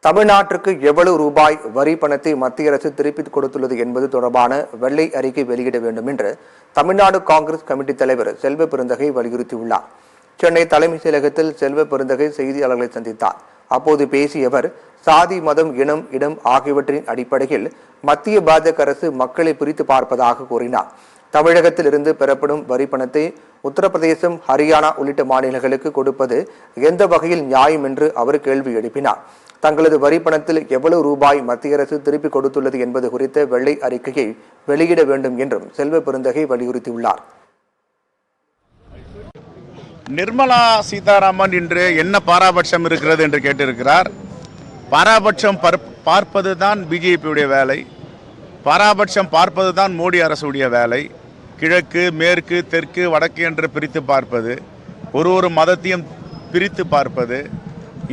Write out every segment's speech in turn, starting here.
தமிழ்நாட்டிற்கு எவ்வளவு ரூபாய் வரி பணத்தை மத்திய அரசு திருப்பிக் கொடுத்துள்ளது என்பது தொடர்பான வெள்ளை அறிக்கை வெளியிட வேண்டும் என்று தமிழ்நாடு காங்கிரஸ் கமிட்டி தலைவர் செல்வ பெருந்தகை வலியுறுத்தியுள்ளார். சென்னை தலைமைச் செயலகத்தில் செல்வ பெருந்தகை செய்தியாளர்களை சந்தித்தார். அப்போது பேசிய அவர், சாதி, மதம், இனம், இடம் ஆகியவற்றின் அடிப்படையில் மத்திய பாஜக அரசு மக்களை பிரித்து பார்ப்பதாக கூறினார். தமிழகத்தில் இருந்து பெறப்படும் வரி பணத்தை உத்தரப்பிரதேசம், ஹரியானா உள்ளிட்ட மாநிலங்களுக்கு கொடுப்பது எந்த வகையில் நியாயம் என்று அவர் கேள்வி எழுப்பினார். தங்களது வரி பணத்தில் எவ்வளவு ரூபாய் மத்திய அரசு திருப்பிக் கொடுத்துள்ளது என்பது குறித்த வெள்ளை அறிக்கையை வெளியிட வேண்டும் என்றும் செல்வ பெருந்தகை வலியுறுத்தியுள்ளார். நிர்மலா சீதாராமன் இன்று என்ன பாராபட்சம் இருக்கிறது என்று கேட்டிருக்கிறார். பாராபட்சம் பார்ப்பதுதான் பிஜேபியுடைய வேலை. பாராபட்சம் பார்ப்பதுதான் மோடி அரசுடைய வேலை. கிழக்கு, மேற்கு, தெற்கு, வடக்கு என்று பிரித்து பார்ப்பது, ஒரு மதத்தையும் பிரித்து பார்ப்பது,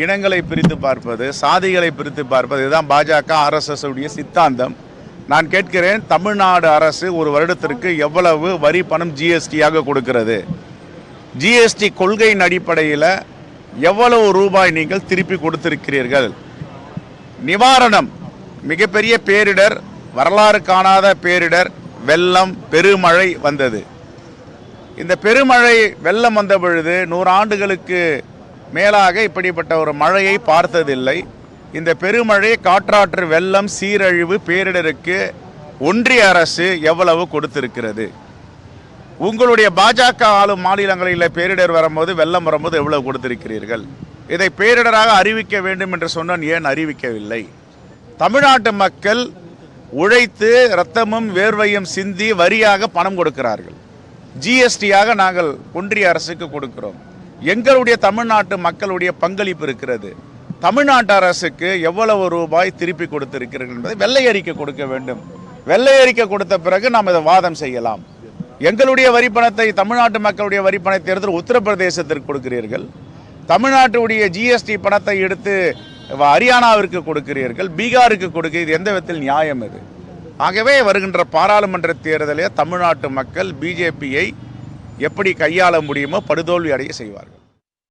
இனங்களை பிரித்து பார்ப்பது, சாதிகளை பிரித்து பார்ப்பது, இதுதான் பாஜக RSS உடைய சித்தாந்தம். நான் கேட்கிறேன், தமிழ்நாடு அரசு ஒரு வருடத்திற்கு எவ்வளவு வரி பணம் ஜிஎஸ்டியாக கொடுக்கிறது? ஜிஎஸ்டி கொள்கையின் அடிப்படையில் எவ்வளவு ரூபாய் நீங்கள் திருப்பி கொடுத்திருக்கிறீர்கள்? நிவாரணம், மிகப்பெரிய பேரிடர், வரலாறு காணாத பேரிடர், வெள்ளம், பெருமழை வந்தது. இந்த பெருமழை வெள்ளம் வந்த பொழுது 100 ஆண்டுகளுக்கு மேலாக இப்படிப்பட்ட ஒரு மழையை பார்த்ததில்லை. இந்த பெருமழை, காற்றாற்று வெள்ளம், சீரழிவு, பேரிடருக்கு ஒன்றிய அரசு எவ்வளவு கொடுத்திருக்கிறது? உங்களுடைய பாஜக ஆளும் மாநிலங்களில் பேரிடர் வரும்போது, வெள்ளம் வரும்போது எவ்வளவு கொடுத்திருக்கிறீர்கள்? இதை பேரிடராக அறிவிக்க வேண்டும் என்று சொன்னால் ஏன் அறிவிக்கவில்லை? தமிழ்நாட்டு மக்கள் உழைத்து இரத்தமும் வேர்வையும் சிந்தி வரியாக பணம் கொடுக்கிறார்கள். ஜிஎஸ்டியாக நாங்கள் ஒன்றிய அரசுக்கு கொடுக்கிறோம். எங்களுடைய தமிழ்நாட்டு மக்களுடைய பங்களிப்பு இருக்கிறது. தமிழ்நாட்டு அரசுக்கு எவ்வளவு ரூபாய் திருப்பி கொடுத்திருக்கிறீர்கள் என்பதை வெள்ளை அறிக்கை கொடுக்க வேண்டும். வெள்ளை அறிக்கை கொடுத்த பிறகு நாம் இதை வாதம் செய்யலாம். எங்களுடைய வரிப்பணத்தை, தமிழ்நாட்டு மக்களுடைய வரிப்பணத்தை எடுத்து உத்தரப்பிரதேசத்திற்கு கொடுக்கிறீர்கள். தமிழ்நாட்டுடைய ஜிஎஸ்டி பணத்தை எடுத்து ஹரியானாவிற்கு கொடுக்கிறீர்கள், பீகாருக்கு கொடுக்கிறீர்கள். எந்த விதத்தில் நியாயம் இது? ஆகவே வருகின்ற பாராளுமன்ற தேர்தலில் தமிழ்நாட்டு மக்கள் பிஜேபியை எப்படி கையாள முடியுமோ படுதோல்வி அடைய செய்வார்கள்.